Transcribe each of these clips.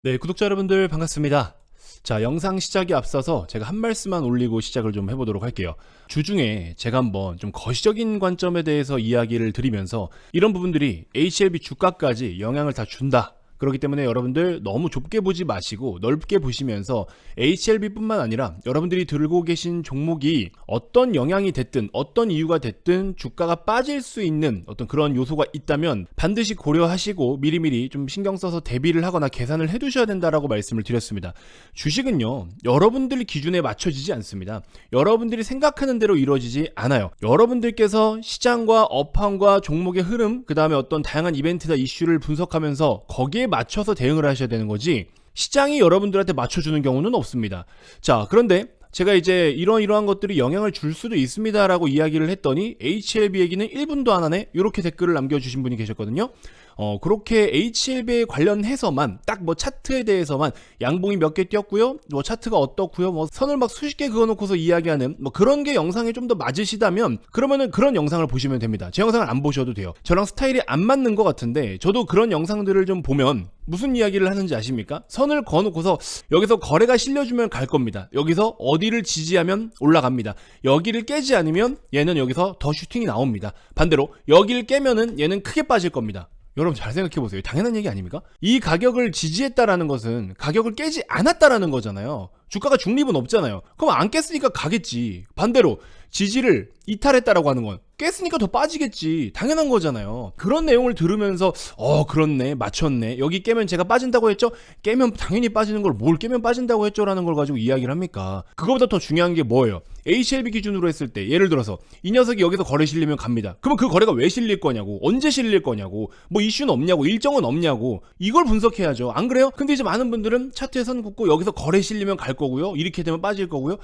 네, 구독자 여러분들 반갑습니다. 자, 영상 시작에 앞서서 제가 한 말씀만 올리고 시작을 좀 해보도록 할게요. 주중에 제가 한번 좀 거시적인 관점에 대해서 이야기를 드리면서 이런 부분들이 HLB 주가까지 영향을 다 준다. 그렇기 때문에 여러분들 너무 좁게 보지 마시고 넓게 보시면서 HLB뿐만 아니라 여러분들이 들고 계신 종목이 어떤 영향이 됐든 어떤 이유가 됐든 주가가 빠질 수 있는 어떤 그런 요소가 있다면 반드시 고려하시고 미리미리 좀 신경 써서 대비를 하거나 계산을 해두셔야 된다라고 말씀을 드렸습니다. 주식은요, 여러분들 기준에 맞춰지지 않습니다. 여러분들이 생각하는 대로 이루어지지 않아요. 여러분들께서 시장과 업황과 종목의 흐름, 그 다음에 어떤 다양한 이벤트나 이슈를 분석하면서 거기에 맞춰서 대응을 하셔야 되는 거지, 시장이 여러분들한테 맞춰주는 경우는 없습니다. 자, 그런데 제가 이제 이러한 것들이 영향을 줄 수도 있습니다 라고 이야기를 했더니 HLB 얘기는 1분도 안 하네? 이렇게 댓글을 남겨주신 분이 계셨거든요. 그렇게 HLB에 관련해서만 딱 뭐 차트에 대해서만 양봉이 몇 개 뛰었고요, 뭐 차트가 어떻고요, 뭐 선을 막 수십 개 그어놓고서 이야기하는 뭐 그런 게 영상에 좀 더 맞으시다면 그러면은 그런 영상을 보시면 됩니다. 제 영상을 안 보셔도 돼요. 저랑 스타일이 안 맞는 것 같은데 저도 그런 영상들을 좀 보면 무슨 이야기를 하는지 아십니까? 선을 그어놓고서 여기서 거래가 실려주면 갈 겁니다. 여기서 어디를 지지하면 올라갑니다. 여기를 깨지 않으면 얘는 여기서 더 슈팅이 나옵니다. 반대로 여기를 깨면은 얘는 크게 빠질 겁니다. 여러분 잘 생각해보세요. 당연한 얘기 아닙니까? 이 가격을 지지했다라는 것은 가격을 깨지 않았다라는 거잖아요. 주가가 중립은 없잖아요. 그럼 안 깼으니까 가겠지. 반대로 지지를 이탈했다라고 하는 건 깼으니까 더 빠지겠지. 당연한 거잖아요. 그런 내용을 들으면서 그렇네, 맞췄네, 여기 깨면 제가 빠진다고 했죠? 깨면 당연히 빠지는 걸 뭘 깨면 빠진다고 했죠? 라는 걸 가지고 이야기를 합니까? 그거보다 더 중요한 게 뭐예요? HLB 기준으로 했을 때 예를 들어서 이 녀석이 여기서 거래 실리면 갑니다. 그러면 그 거래가 왜 실릴 거냐고, 언제 실릴 거냐고, 뭐 이슈는 없냐고, 일정은 없냐고, 이걸 분석해야죠. 안 그래요? 근데 이제 많은 분들은 차트에 선 긋고 여기서 거래 실리면 갈 거고요, 이렇게 되면 빠질 거고요.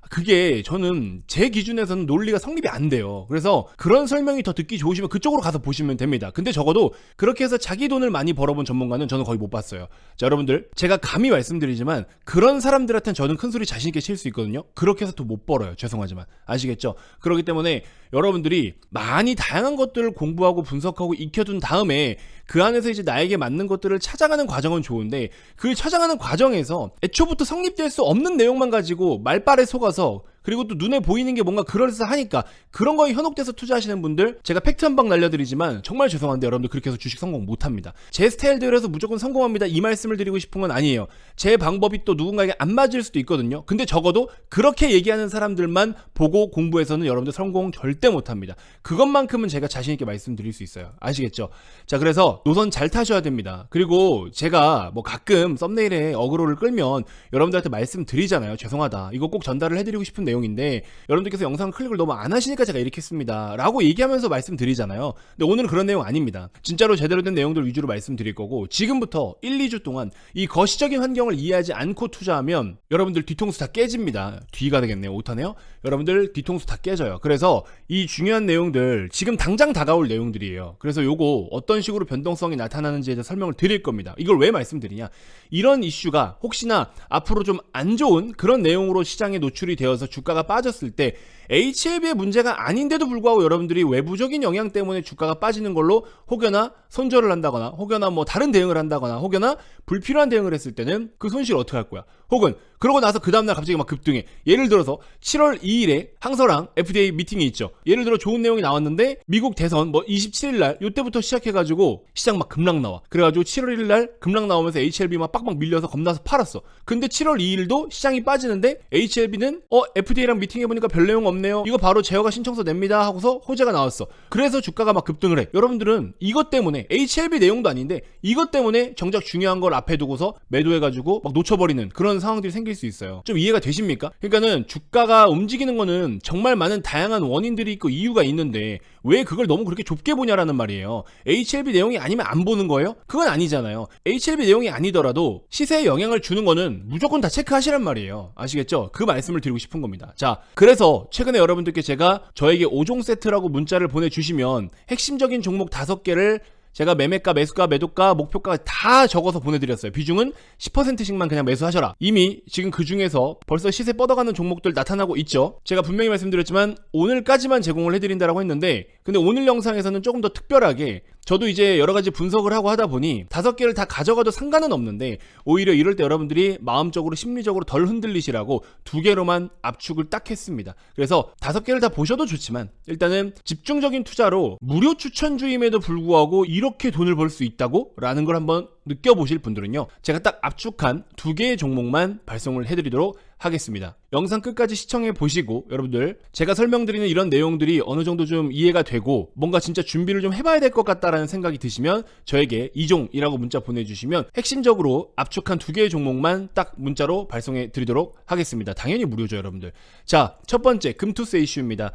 그게 저는 제 기준에서는 논리가 성립이 안 돼요. 그래서 그런 설명이 더 듣기 좋으시면 그쪽으로 가서 보시면 됩니다. 근데 적어도 그렇게 해서 자기 돈을 많이 벌어본 전문가는 저는 거의 못 봤어요. 자, 여러분들, 제가 감히 말씀드리지만 그런 사람들한테는 저는 큰소리 자신있게 칠 수 있거든요. 그렇게 해서 또 못 벌어요. 죄송하지만. 아시겠죠? 그렇기 때문에 여러분들이 많이 다양한 것들을 공부하고 분석하고 익혀둔 다음에 그 안에서 이제 나에게 맞는 것들을 찾아가는 과정은 좋은데, 그 찾아가는 과정에서 애초부터 성립될 수 없는 내용만 가지고 말빨에 속아서, 그리고 또 눈에 보이는 게 뭔가 그럴싸하니까 그런 거에 현혹돼서 투자하시는 분들, 제가 팩트 한 방 날려드리지만 정말 죄송한데 여러분들 그렇게 해서 주식 성공 못합니다. 제 스타일대로 해서 무조건 성공합니다, 이 말씀을 드리고 싶은 건 아니에요. 제 방법이 또 누군가에게 안 맞을 수도 있거든요. 근데 적어도 그렇게 얘기하는 사람들만 보고 공부해서는 여러분들 성공 절대 못합니다. 그것만큼은 제가 자신있게 말씀드릴 수 있어요. 아시겠죠? 자, 그래서 노선 잘 타셔야 됩니다. 그리고 제가 뭐 가끔 썸네일에 어그로를 끌면 여러분들한테 말씀드리잖아요. 죄송하다, 이거 꼭 전달을 해드리고 싶은 내용인데 여러분들께서 영상 클릭을 너무 안 하시니까 제가 이렇게 했습니다 라고 얘기하면서 말씀드리잖아요. 근데 오늘은 그런 내용 아닙니다. 진짜로 제대로 된 내용들 위주로 말씀드릴 거고, 지금부터 1, 2주 동안 이 거시적인 환경을 이해하지 않고 투자하면 여러분들 뒤통수 다 깨집니다. 뒤가 되겠네요. 오타네요. 여러분들 뒤통수 다 깨져요. 그래서 이 중요한 내용들 지금 당장 다가올 내용들이에요. 그래서 요거 어떤 식으로 변동성이 나타나는지에 대해 설명을 드릴 겁니다. 이걸 왜 말씀드리냐, 이런 이슈가 혹시나 앞으로 좀 안 좋은 그런 내용으로 시장에 노출이 되어서 주가가 빠졌을 때 HLB의 문제가 아닌데도 불구하고 여러분들이 외부적인 영향 때문에 주가가 빠지는 걸로 혹여나 손절을 한다거나 혹여나 뭐 다른 대응을 한다거나 혹여나 불필요한 대응을 했을 때는 그 손실을 어떻게 할 거야? 혹은 그러고 나서 그 다음날 갑자기 막 급등해. 예를 들어서 7월 2일에 항서랑 FDA 미팅이 있죠. 예를 들어 좋은 내용이 나왔는데 미국 대선 뭐 27일날 요때부터 시작해가지고 시장 막 급락 나와. 그래가지고 7월 1일날 급락 나오면서 HLB 막 빡빡 밀려서 겁나서 팔았어. 근데 7월 2일도 시장이 빠지는데 HLB는 FDA랑 미팅해보니까 별 내용 없네요, 이거 바로 제어가 신청서 냅니다 하고서 호재가 나왔어. 그래서 주가가 막 급등을 해. 여러분들은 이것 때문에, HLB 내용도 아닌데 이것 때문에 정작 중요한 걸 앞에 두고서 매도해가지고 막 놓쳐버리는 그런 상황들이 생길 수 있어요. 좀 이해가 되십니까? 그러니까는 주가가 움직이는 거는 정말 많은 다양한 원인들이 있고 이유가 있는데 왜 그걸 너무 그렇게 좁게 보냐라는 말이에요. HLB 내용이 아니면 안 보는 거예요? 그건 아니잖아요. HLB 내용이 아니더라도 시세에 영향을 주는 거는 무조건 다 체크하시란 말이에요. 아시겠죠? 그 말씀을 드리고 싶은 겁니다. 자, 그래서 최근에 여러분들께 제가 저에게 5종 세트라고 문자를 보내주시면 핵심적인 종목 5개를 제가 매매가, 매수가, 매도가, 목표가 다 적어서 보내드렸어요. 비중은 10%씩만 그냥 매수하셔라. 이미 지금 그 중에서 벌써 시세 뻗어가는 종목들 나타나고 있죠. 제가 분명히 말씀드렸지만 오늘까지만 제공을 해드린다라고 했는데, 근데 오늘 영상에서는 조금 더 특별하게 저도 이제 여러 가지 분석을 하고 하다 보니 5개를 다 가져가도 상관은 없는데 오히려 이럴 때 여러분들이 마음적으로 심리적으로 덜 흔들리시라고 2개로만 압축을 딱 했습니다. 그래서 5개를 다 보셔도 좋지만 일단은 집중적인 투자로 무료 추천주임에도 불구하고 이렇게 돈을 벌 수 있다고? 라는 걸 한번 느껴보실 분들은요, 제가 딱 압축한 2개의 종목만 발송을 해드리도록 하겠습니다. 영상 끝까지 시청해 보시고 여러분들 제가 설명드리는 이런 내용들이 어느 정도 좀 이해가 되고 뭔가 진짜 준비를 좀 해봐야 될 것 같다라는 생각이 드시면 저에게 이종이라고 문자 보내주시면 핵심적으로 압축한 2개의 종목만 딱 문자로 발송해 드리도록 하겠습니다. 당연히 무료죠, 여러분들. 자, 첫 번째 금투세 이슈입니다.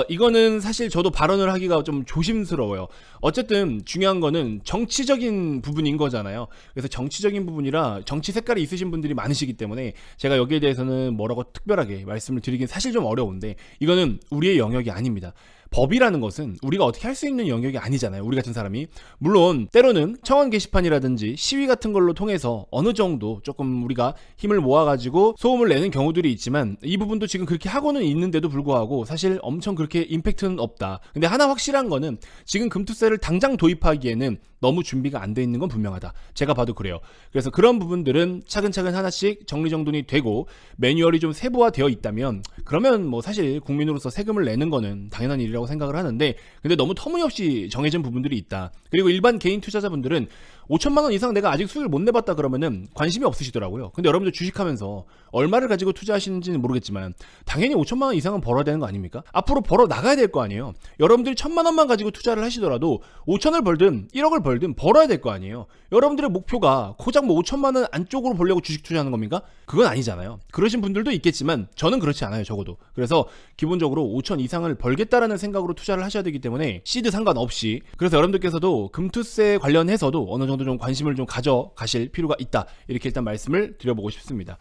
이거는 사실 저도 발언을 하기가 좀 조심스러워요. 어쨌든 중요한 거는 정치적인 부분인 거잖아요. 그래서 정치적인 부분이라 정치 색깔이 있으신 분들이 많으시기 때문에 제가 여기에 대해서는 뭐라고 특별하게 말씀을 드리긴 사실 좀 어려운데, 이거는 우리의 영역이 아닙니다. 법이라는 것은 우리가 어떻게 할 수 있는 영역이 아니잖아요, 우리 같은 사람이. 물론 때로는 청원 게시판이라든지 시위 같은 걸로 통해서 어느 정도 조금 우리가 힘을 모아가지고 소음을 내는 경우들이 있지만, 이 부분도 지금 그렇게 하고는 있는데도 불구하고 사실 엄청 그렇게 임팩트는 없다. 근데 하나 확실한 거는 지금 금투세를 당장 도입하기에는 너무 준비가 안 돼 있는 건 분명하다. 제가 봐도 그래요. 그래서 그런 부분들은 차근차근 하나씩 정리정돈이 되고 매뉴얼이 좀 세부화되어 있다면, 그러면 뭐 사실 국민으로서 세금을 내는 거는 당연한 일이라고 생각을 하는데, 근데 너무 터무니없이 정해진 부분들이 있다. 그리고 일반 개인 투자자분들은 5천만 원 이상 내가 아직 수익을 못 내봤다 그러면은 관심이 없으시더라고요. 근데 여러분들 주식하면서 얼마를 가지고 투자하시는지는 모르겠지만 당연히 5천만 원 이상은 벌어야 되는 거 아닙니까? 앞으로 벌어 나가야 될 거 아니에요. 여러분들이 1,000만 원만 가지고 투자를 하시더라도 5천을 벌든 1억을 벌든 벌어야 될 거 아니에요. 여러분들의 목표가 고작 뭐 5천만 원 안쪽으로 벌려고 주식 투자하는 겁니까? 그건 아니잖아요. 그러신 분들도 있겠지만 저는 그렇지 않아요, 적어도. 그래서 기본적으로 5천 이상을 벌겠다라는 생각으로 투자를 하셔야 되기 때문에 시드 상관없이, 그래서 여러분들께서도 금투세 관련해서도 어느 정도 좀 관심을 좀 가져가실 필요가 있다, 이렇게 일단 말씀을 드려보고 싶습니다.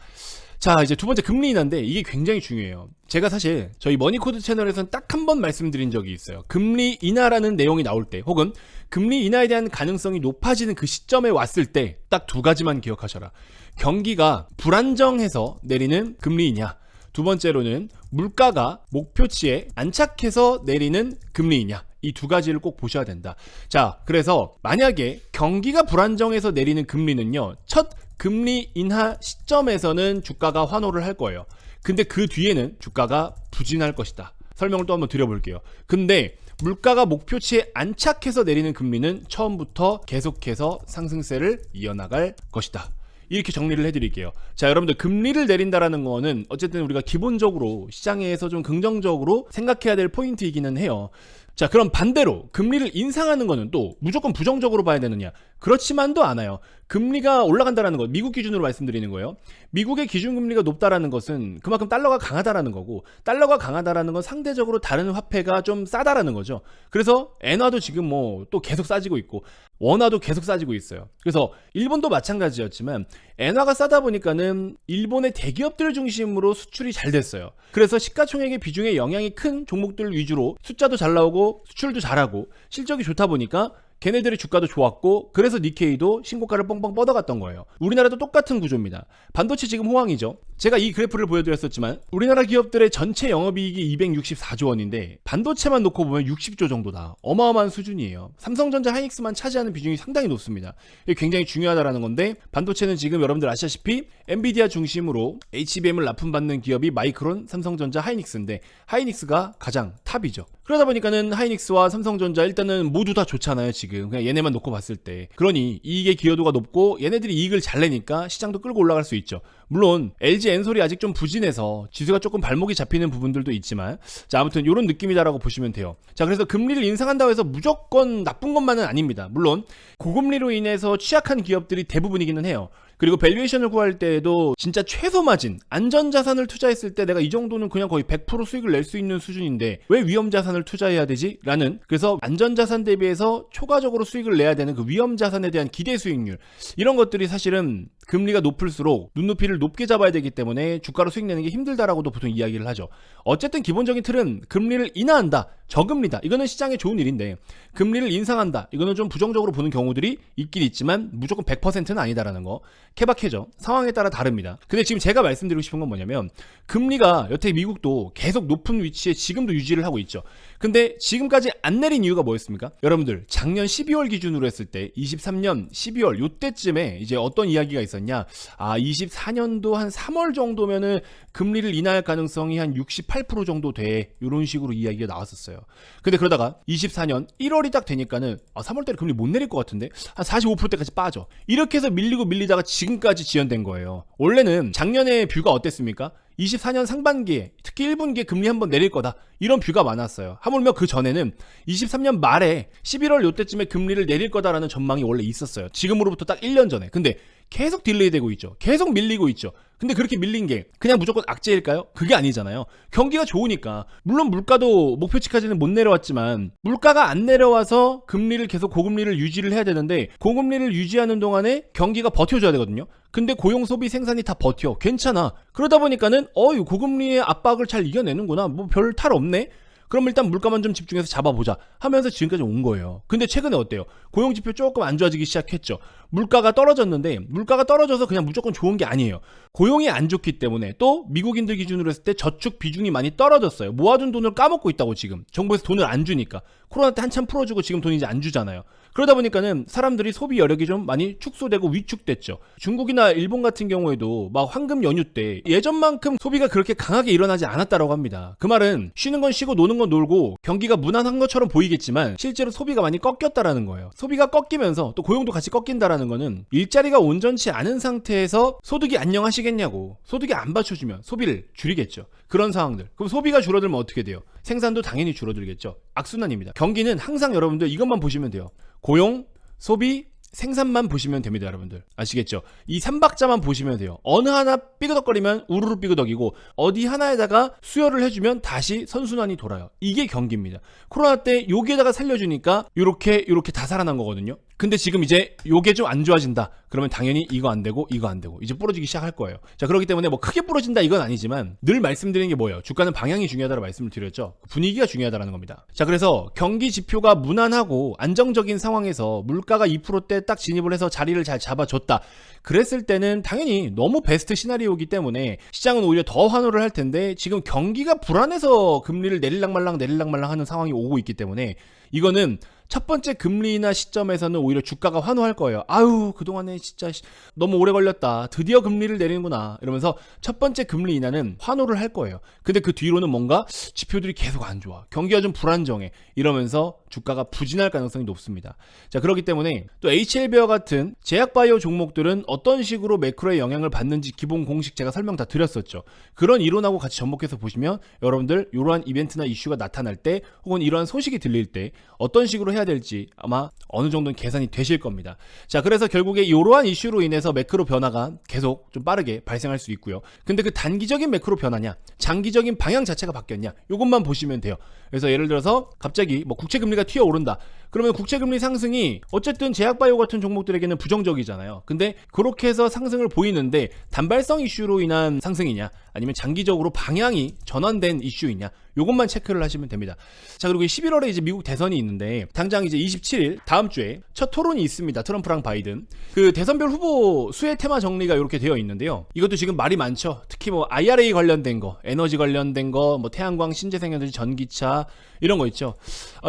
자, 이제 두 번째 금리 인하인데 이게 굉장히 중요해요. 제가 사실 저희 머니코드 채널에서는 딱 한 번 말씀드린 적이 있어요. 금리 인하라는 내용이 나올 때, 혹은 금리 인하에 대한 가능성이 높아지는 그 시점에 왔을 때 딱 2가지만 기억하셔라. 경기가 불안정해서 내리는 금리 인하, 두 번째로는 물가가 목표치에 안착해서 내리는 금리 인하, 이 2가지를 꼭 보셔야 된다. 자, 그래서 만약에 경기가 불안정해서 내리는 금리는요, 첫 금리 인하 시점에서는 주가가 환호를 할 거예요. 근데 그 뒤에는 주가가 부진할 것이다. 설명을 또 한번 드려볼게요. 근데 물가가 목표치에 안착해서 내리는 금리는 처음부터 계속해서 상승세를 이어나갈 것이다. 이렇게 정리를 해드릴게요. 자, 여러분들 금리를 내린다라는 거는 어쨌든 우리가 기본적으로 시장에서 좀 긍정적으로 생각해야 될 포인트이기는 해요. 자, 그럼 반대로 금리를 인상하는 거는 또 무조건 부정적으로 봐야 되느냐? 그렇지만도 않아요. 금리가 올라간다라는 거, 미국 기준으로 말씀드리는 거예요. 미국의 기준금리가 높다라는 것은 그만큼 달러가 강하다라는 거고, 달러가 강하다라는 건 상대적으로 다른 화폐가 좀 싸다라는 거죠. 그래서 엔화도 지금 뭐 또 계속 싸지고 있고 원화도 계속 싸지고 있어요. 그래서 일본도 마찬가지였지만 엔화가 싸다 보니까는 일본의 대기업들 중심으로 수출이 잘 됐어요. 그래서 시가총액의 비중에 영향이 큰 종목들 위주로 숫자도 잘 나오고 수출도 잘하고 실적이 좋다 보니까 걔네들의 주가도 좋았고, 그래서 니케이도 신고가를 뻥뻥 뻗어갔던 거예요. 우리나라도 똑같은 구조입니다. 반도체 지금 호황이죠. 제가 이 그래프를 보여드렸었지만 우리나라 기업들의 전체 영업이익이 264조 원인데 반도체만 놓고 보면 60조 정도다. 어마어마한 수준이에요. 삼성전자, 하이닉스만 차지하는 비중이 상당히 높습니다. 이게 굉장히 중요하다라는 건데, 반도체는 지금 여러분들 아시다시피 엔비디아 중심으로 HBM을 납품받는 기업이 마이크론, 삼성전자, 하이닉스인데 하이닉스가 가장 탑이죠. 그러다 보니까는 하이닉스와 삼성전자 일단은 모두 다 좋잖아요, 지금. 그냥 얘네만 놓고 봤을 때. 그러니 이익의 기여도가 높고 얘네들이 이익을 잘 내니까 시장도 끌고 올라갈 수 있죠. 물론 LG 엔솔이 아직 좀 부진해서 지수가 조금 발목이 잡히는 부분들도 있지만, 자, 아무튼 이런 느낌이다라고 보시면 돼요. 자, 그래서 금리를 인상한다고 해서 무조건 나쁜 것만은 아닙니다. 물론 고금리로 인해서 취약한 기업들이 대부분이기는 해요. 그리고 밸류에이션을 구할 때에도 진짜 최소 마진, 안전자산을 투자했을 때 내가 이 정도는 그냥 거의 100% 수익을 낼 수 있는 수준인데 왜 위험자산을 투자해야 되지? 라는, 그래서 안전자산 대비해서 초과적으로 수익을 내야 되는 그 위험자산에 대한 기대 수익률, 이런 것들이 사실은 금리가 높을수록 눈높이를 높게 잡아야 되기 때문에 주가로 수익 내는 게 힘들다라고도 보통 이야기를 하죠. 어쨌든 기본적인 틀은 금리를 인하한다, 저금리다, 이거는 시장에 좋은 일인데, 금리를 인상한다, 이거는 좀 부정적으로 보는 경우들이 있긴 있지만 무조건 100%는 아니다라는 거. 케바케죠. 상황에 따라 다릅니다. 근데 지금 제가 말씀드리고 싶은 건 뭐냐면, 금리가 여태 미국도 계속 높은 위치에 지금도 유지를 하고 있죠. 근데 지금까지 안 내린 이유가 뭐였습니까? 여러분들 작년 12월 기준으로 했을 때 23년 12월 요때쯤에 이제 어떤 이야기가 있었냐, 24년도 한 3월 정도면은 금리를 인하할 가능성이 한 68% 정도 돼, 이런 식으로 이야기가 나왔었어요. 근데 그러다가 24년 1월이 딱 되니까는 3월달에 금리 못 내릴 것 같은데 한 45%대까지 빠져. 이렇게 해서 밀리고 밀리다가 지금까지 지연된 거예요. 원래는 작년에 뷰가 어땠습니까? 24년 상반기에 특히 1분기에 금리 한번 내릴 거다, 이런 뷰가 많았어요. 하물며 그 전에는 23년 말에 11월 요때쯤에 금리를 내릴 거다라는 전망이 원래 있었어요. 지금으로부터 딱 1년 전에. 근데 계속 딜레이 되고 있죠. 계속 밀리고 있죠. 근데 그렇게 밀린 게 그냥 무조건 악재일까요? 그게 아니잖아요. 경기가 좋으니까. 물론 물가도 목표치까지는 못 내려왔지만 물가가 안 내려와서 금리를 계속 고금리를 유지를 해야 되는데, 고금리를 유지하는 동안에 경기가 버텨줘야 되거든요. 근데 고용, 소비, 생산이 다 버텨. 괜찮아. 그러다 보니까는 고금리의 압박을 잘 이겨내는구나. 뭐 별 탈 없네. 그럼 일단 물가만 좀 집중해서 잡아보자 하면서 지금까지 온 거예요. 근데 최근에 어때요? 고용지표 조금 안 좋아지기 시작했죠. 물가가 떨어졌는데, 물가가 떨어져서 그냥 무조건 좋은 게 아니에요. 고용이 안 좋기 때문에 또 미국인들 기준으로 했을 때 저축 비중이 많이 떨어졌어요. 모아둔 돈을 까먹고 있다고. 지금 정부에서 돈을 안 주니까. 코로나 때 한참 풀어주고 지금 돈 이제 안 주잖아요. 그러다 보니까는 사람들이 소비 여력이 좀 많이 축소되고 위축됐죠. 중국이나 일본 같은 경우에도 막 황금 연휴 때 예전만큼 소비가 그렇게 강하게 일어나지 않았다라고 합니다. 그 말은 쉬는 건 쉬고 노는 건 놀고 경기가 무난한 것처럼 보이겠지만 실제로 소비가 많이 꺾였다라는 거예요. 소비가 꺾이면서 또 고용도 같이 꺾인다라는 거는 일자리가 온전치 않은 상태에서 소득이 안녕하시겠냐고. 소득이 안 받쳐주면 소비를 줄이겠죠. 그런 상황들. 그럼 소비가 줄어들면 어떻게 돼요? 생산도 당연히 줄어들겠죠. 악순환입니다. 경기는 항상 여러분들 이것만 보시면 돼요. 고용, 소비, 생산만 보시면 됩니다, 여러분들. 아시겠죠? 이 3박자만 보시면 돼요. 어느 하나 삐그덕거리면 우르르 삐그덕이고, 어디 하나에다가 수혈을 해주면 다시 선순환이 돌아요. 이게 경기입니다. 코로나 때 여기에다가 살려주니까 요렇게 다 살아난 거거든요. 근데 지금 이제 요게 좀 안 좋아진다. 그러면 당연히 이거 안 되고 이거 안 되고 이제 부러지기 시작할 거예요. 자, 그렇기 때문에 뭐 크게 부러진다 이건 아니지만 늘 말씀드리는 게 뭐예요? 주가는 방향이 중요하다고 말씀을 드렸죠. 분위기가 중요하다는 겁니다. 자, 그래서 경기 지표가 무난하고 안정적인 상황에서 물가가 2%대 딱 진입을 해서 자리를 잘 잡아줬다. 그랬을 때는 당연히 너무 베스트 시나리오이기 때문에 시장은 오히려 더 환호를 할 텐데, 지금 경기가 불안해서 금리를 내릴락 말락 하는 상황이 오고 있기 때문에 이거는 첫 번째 금리 인하 시점에서는 오히려 주가가 환호할 거예요. 아유, 그동안에 진짜 너무 오래 걸렸다. 드디어 금리를 내리는구나. 이러면서 첫 번째 금리 인하는 환호를 할 거예요. 근데 그 뒤로는 뭔가 지표들이 계속 안 좋아. 경기가 좀 불안정해. 이러면서 주가가 부진할 가능성이 높습니다. 자, 그렇기 때문에 또 HLB와 같은 제약바이오 종목들은 어떤 식으로 매크로의 영향을 받는지 기본 공식 제가 설명 다 드렸었죠. 그런 이론하고 같이 접목해서 보시면 여러분들 이러한 이벤트나 이슈가 나타날 때 혹은 이러한 소식이 들릴 때 어떤 식으로 해야 될지 아마 어느 정도는 계산이 되실 겁니다. 자, 그래서 결국에 이러한 이슈로 인해서 매크로 변화가 계속 좀 빠르게 발생할 수 있고요. 근데 그 단기적인 매크로 변화냐, 장기적인 방향 자체가 바뀌었냐, 이것만 보시면 돼요. 그래서 예를 들어서 갑자기 뭐 국채금리가 튀어오른다. 그러면 국채금리 상승이 어쨌든 제약바이오 같은 종목들에게는 부정적이잖아요. 근데 그렇게 해서 상승을 보이는데 단발성 이슈로 인한 상승이냐, 아니면 장기적으로 방향이 전환된 이슈이냐, 요것만 체크를 하시면 됩니다. 자, 그리고 11월에 이제 미국 대선이 있는데 당장 이제 27일 다음 주에 첫 토론이 있습니다. 트럼프랑 바이든. 그 대선별 후보 수혜 테마 정리가 이렇게 되어 있는데요. 이것도 지금 말이 많죠. 특히 뭐 IRA 관련된 거, 에너지 관련된 거, 뭐 태양광, 신재생에너지, 전기차 이런 거 있죠.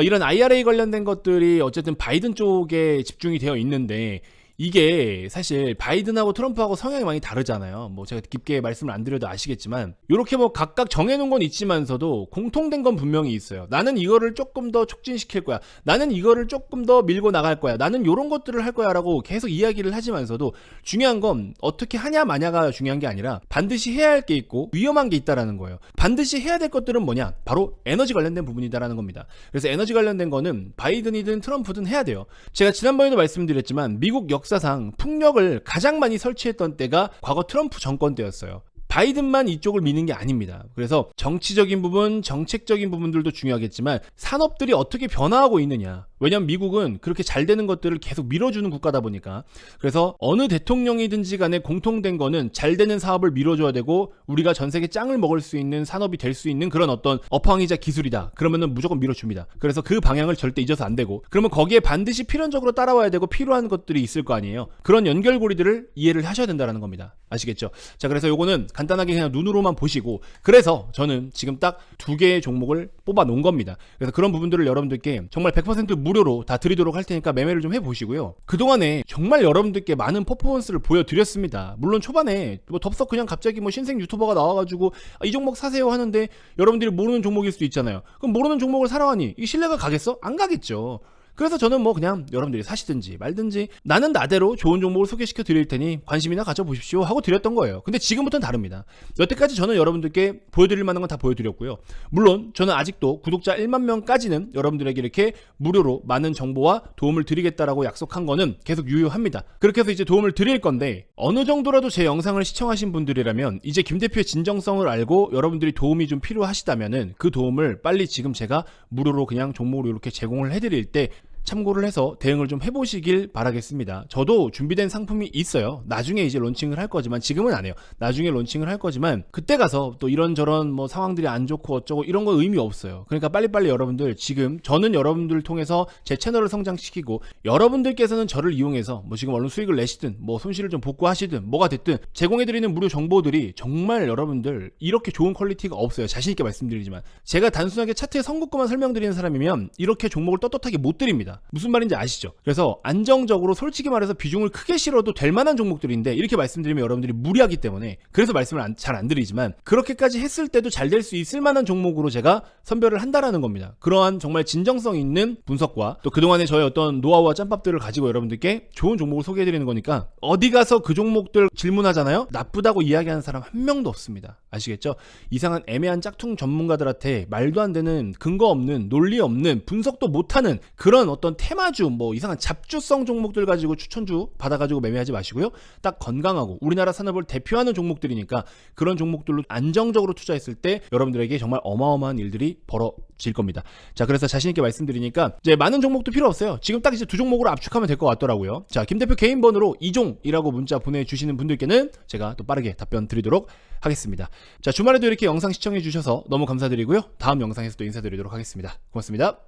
이런 IRA 관련된 것들이 어쨌든 바이든 쪽에 집중이 되어 있는데, 이게 사실 바이든하고 트럼프하고 성향이 많이 다르잖아요. 뭐 제가 깊게 말씀을 안 드려도 아시겠지만 이렇게 뭐 각각 정해놓은 건 있지만서도 공통된 건 분명히 있어요. 나는 이거를 조금 더 촉진시킬 거야. 나는 이거를 조금 더 밀고 나갈 거야. 나는 이런 것들을 할 거야 라고 계속 이야기를 하지만서도 중요한 건 어떻게 하냐 마냐가 중요한 게 아니라 반드시 해야 할 게 있고 위험한 게 있다라는 거예요. 반드시 해야 될 것들은 뭐냐? 바로 에너지 관련된 부분이다라는 겁니다. 그래서 에너지 관련된 거는 바이든이든 트럼프든 해야 돼요. 제가 지난번에도 말씀드렸지만 미국 역사상 풍력을 가장 많이 설치했던 때가 과거 트럼프 정권 때였어요. 바이든만 이쪽을 미는 게 아닙니다. 그래서 정치적인 부분, 정책적인 부분들도 중요하겠지만 산업들이 어떻게 변화하고 있느냐. 왜냐면 미국은 그렇게 잘 되는 것들을 계속 밀어주는 국가다 보니까. 그래서 어느 대통령이든지 간에 공통된 거는 잘 되는 사업을 밀어줘야 되고 우리가 전 세계 짱을 먹을 수 있는 산업이 될 수 있는 그런 어떤 업황이자 기술이다. 그러면은 무조건 밀어줍니다. 그래서 그 방향을 절대 잊어서 안 되고, 그러면 거기에 반드시 필연적으로 따라와야 되고 필요한 것들이 있을 거 아니에요. 그런 연결고리들을 이해를 하셔야 된다는 겁니다. 아시겠죠? 자, 그래서 요거는 간단하게 그냥 눈으로만 보시고, 그래서 저는 지금 딱 2개의 종목을 뽑아 놓은 겁니다. 그래서 그런 부분들을 여러분들께 정말 100% 무료로 다 드리도록 할 테니까 매매를 좀 해보시고요. 그동안에 정말 여러분들께 많은 퍼포먼스를 보여드렸습니다. 물론 초반에 뭐 덥석 그냥 갑자기 뭐 신생 유튜버가 나와가지고 이 종목 사세요 하는데 여러분들이 모르는 종목일 수도 있잖아요. 그럼 모르는 종목을 사러 하니 이 신뢰가 가겠어? 안 가겠죠. 그래서 저는 뭐 그냥 여러분들이 사시든지 말든지 나는 나대로 좋은 종목을 소개시켜 드릴 테니 관심이나 가져보십시오 하고 드렸던 거예요. 근데 지금부터는 다릅니다. 여태까지 저는 여러분들께 보여드릴 만한 건 다 보여드렸고요. 물론 저는 아직도 구독자 1만 명까지는 여러분들에게 이렇게 무료로 많은 정보와 도움을 드리겠다라고 약속한 거는 계속 유효합니다. 그렇게 해서 이제 도움을 드릴 건데, 어느 정도라도 제 영상을 시청하신 분들이라면 이제 김 대표의 진정성을 알고 여러분들이 도움이 좀 필요하시다면은 그 도움을 빨리 지금 제가 무료로 그냥 종목으로 이렇게 제공을 해드릴 때 참고를 해서 대응을 좀 해보시길 바라겠습니다. 저도 준비된 상품이 있어요. 나중에 이제 론칭을 할 거지만, 지금은 안 해요. 나중에 론칭을 할 거지만 그때 가서 또 이런저런 뭐 상황들이 안 좋고 어쩌고 이런 거 의미 없어요. 그러니까 빨리빨리 여러분들, 지금 저는 여러분들을 통해서 제 채널을 성장시키고 여러분들께서는 저를 이용해서 뭐 지금 얼른 수익을 내시든 뭐 손실을 좀 복구하시든 뭐가 됐든 제공해드리는 무료 정보들이 정말 여러분들 이렇게 좋은 퀄리티가 없어요. 자신있게 말씀드리지만 제가 단순하게 차트의 선곡구만 설명드리는 사람이면 이렇게 종목을 떳떳하게 못 드립니다. 무슨 말인지 아시죠? 그래서 안정적으로 솔직히 말해서 비중을 크게 실어도 될 만한 종목들인데 이렇게 말씀드리면 여러분들이 무리하기 때문에 그래서 말씀을 잘 안 드리지만, 그렇게까지 했을 때도 잘 될 수 있을 만한 종목으로 제가 선별을 한다라는 겁니다. 그러한 정말 진정성 있는 분석과 또 그동안의 저의 어떤 노하우와 짬밥들을 가지고 여러분들께 좋은 종목을 소개해드리는 거니까, 어디 가서 그 종목들 질문하잖아요? 나쁘다고 이야기하는 사람 한 명도 없습니다. 아시겠죠? 이상한 애매한 짝퉁 전문가들한테 말도 안 되는 근거 없는, 논리 없는, 분석도 못하는 그런 어떤 테마주, 뭐 이상한 잡주성 종목들 가지고 추천주 받아가지고 매매하지 마시고요. 딱 건강하고 우리나라 산업을 대표하는 종목들이니까 그런 종목들로 안정적으로 투자했을 때 여러분들에게 정말 어마어마한 일들이 벌어질 겁니다. 자, 그래서 자신있게 말씀드리니까 이제 많은 종목도 필요 없어요. 지금 딱 이제 2종목으로 압축하면 될 것 같더라고요. 자, 김 대표 개인 번호로 2종이라고 문자 보내주시는 분들께는 제가 또 빠르게 답변 드리도록 하겠습니다. 자, 주말에도 이렇게 영상 시청해 주셔서 너무 감사드리고요. 다음 영상에서 또 인사드리도록 하겠습니다. 고맙습니다.